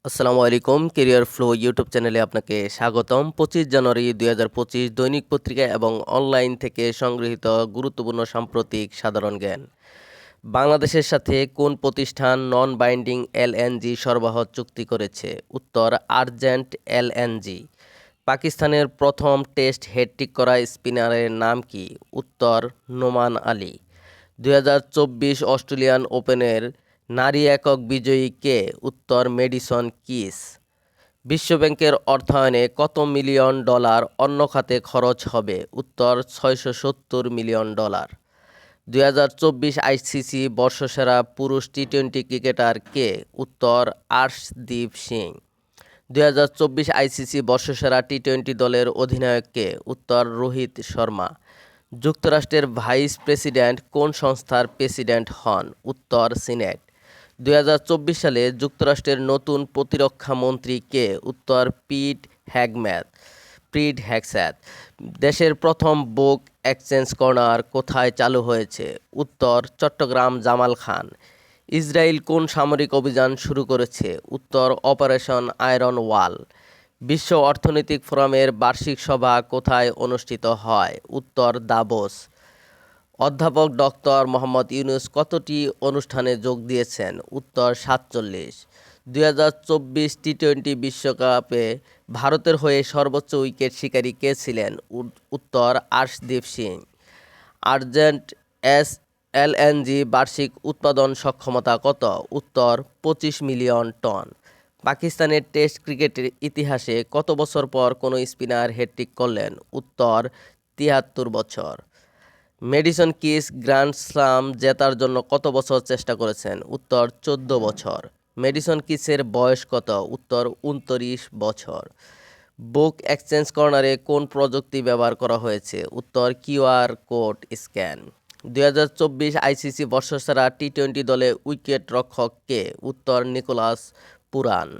আসসালামু আলাইকুম career flow YouTube চ্যানেলে আপনাকে স্বাগতম। 25 জানুয়ারি 2025 দৈনিক পত্রিকা এবং অনলাইন থেকে সংগৃহীত গুরুত্বপূর্ণ সাম্প্রতিক সাধারণ জ্ঞান। বাংলাদেশের সাথে কোন প্রতিষ্ঠান নন বাইন্ডিং এলএনজি সরবরাহ চুক্তি করেছে? উত্তর আর্জেন্ট এলএনজি। পাকিস্তানের প্রথম টেস্ট হ্যাট্রিক করা স্পিনারের নাম কি? উত্তর নোমান আলী। 2024 অস্ট্রেলিয়ান ওপেনের নারী একক বিজয়ী কে? উত্তর মেডিসন কিস। বিশ্বব্যাংকের অর্থায়নে কত মিলিয়ন ডলার অন্য খাতে খরচ হবে? উত্তর 670 মিলিয়ন ডলার। 2024 আইসিসি বর্ষসেরা পুরুষ টি-20 ক্রিকেটার কে? উত্তর আর্শদীপ সিং। 2024 আইসিসি বর্ষসেরা টি-20 দলের অধিনায়ক কে? উত্তর রোহিত শর্মা। যুক্তরাষ্ট্রের ভাইস প্রেসিডেন্ট কোন সংস্থার প্রেসিডেন্ট হন? উত্তর সিনেট। 2024 সালে যুক্তরাষ্ট্রের নতুন প্রতিরক্ষা মন্ত্রী কে? উত্তর পিট হ্যাগস্যাট। দেশের প্রথম বুক এক্সচেঞ্জ কর্নার কোথায় চালু হয়েছে? উত্তর চট্টগ্রাম জামাল খান। ইসরায়েল কোন সামরিক অভিযান শুরু করেছে? উত্তর অপারেশন আয়রন ওয়াল। বিশ্ব অর্থনৈতিক ফোরামের বার্ষিক সভা কোথায় অনুষ্ঠিত হয়? উত্তর দাভোস। অধ্যাপক ডক্টর মোহাম্মদ ইউনূস কতটি অনুষ্ঠানে যোগ দিয়েছেন? উত্তর 47। 2024 টি-20 বিশ্বকাপে ভারতের হয়ে সর্বোচ্চ উইকেট শিকারী কে ছিলেন? উত্তর আর্শদীপ সিং। আর্জেন্ট এলএনজি বার্ষিক উৎপাদন সক্ষমতা কত? উত্তর 25 মিলিয়ন টন। পাকিস্তানের টেস্ট ক্রিকেটের ইতিহাসে কত বছর পর কোনো স্পিনার হ্যাট্রিক করলেন? উত্তর 73 বছর। মেডিসন কিস গ্র্যান্ড স্লাম জেতার জন্য কত বছর চেষ্টা করেছেন? উত্তর 14 বছর। মেডিসন কিসের বয়স কত? উত্তর 29 বছর। বুক এক্সচেঞ্জ কর্নারে কোন প্রযুক্তি ব্যবহার করা হয়েছে? উত্তর কিউআর কোড স্ক্যান। 2024 আইসিসি বর্ষসেরা টি-20 দলে উইকেট রক্ষক কে? উত্তর নিকোলাস পুরান।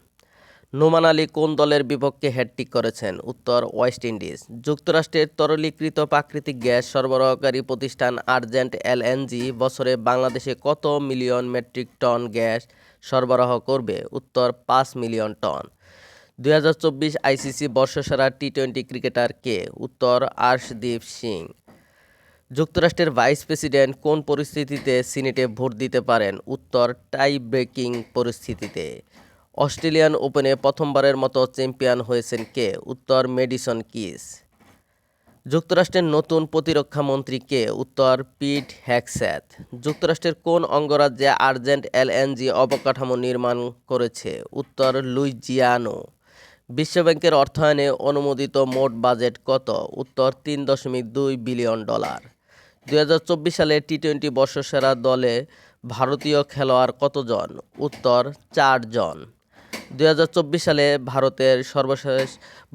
নোমান আলী কোন দলের বিপক্ষে হ্যাট্রিক করেছেন? উত্তর ওয়েস্ট ইন্ডিজ। যুক্তরাষ্ট্রের তরলীকৃত প্রাকৃতিক গ্যাস সরবরাহকারী প্রতিষ্ঠান আর্জেন্ট এলএনজি বছরে বাংলাদেশে কত মিলিয়ন মেট্রিক টন গ্যাস সরবরাহ করবে? উত্তর 5 মিলিয়ন টন। 2024 আইসিসি বর্ষসেরা টি-20 ক্রিকেটার কে? উত্তর আর্শদীপ সিং। যুক্তরাষ্ট্রের ভাইস প্রেসিডেন্ট কোন পরিস্থিতিতে সিনেটে ভোট দিতে পারেন? উত্তর টাই ব্রেকিং পরিস্থিতিতে। অস্ট্রেলিয়ান ওপেনে প্রথমবারের মতো চ্যাম্পিয়ন হয়েছেন কে? উত্তর মেডিসন কিস। যুক্তরাষ্ট্রের নতুন প্রতিরক্ষা মন্ত্রী কে? উত্তর পিট হ্যাগস্যাট। যুক্তরাষ্ট্রের কোন অঙ্গরাজ্যে আর্জেন্ট এলএনজি অবকাঠামো নির্মাণ করেছে? উত্তর লুইজিয়ানো। বিশ্বব্যাংকের অর্থায়নে অনুমোদিত মোট বাজেট কত? উত্তর 3.2 বিলিয়ন ডলার। 2024 সালে টি-20 বর্ষসেরা দলে ভারতীয় খেলোয়াড় কতজন? উত্তর 4 জন। 2024 সালে ভারতের সর্বশেষ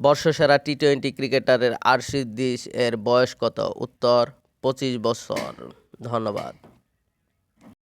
বর্ষসেরা টি-20 ক্রিকেটারের আর্শদীপ এর বয়স কত? উত্তর 25 বছর। ধন্যবাদ।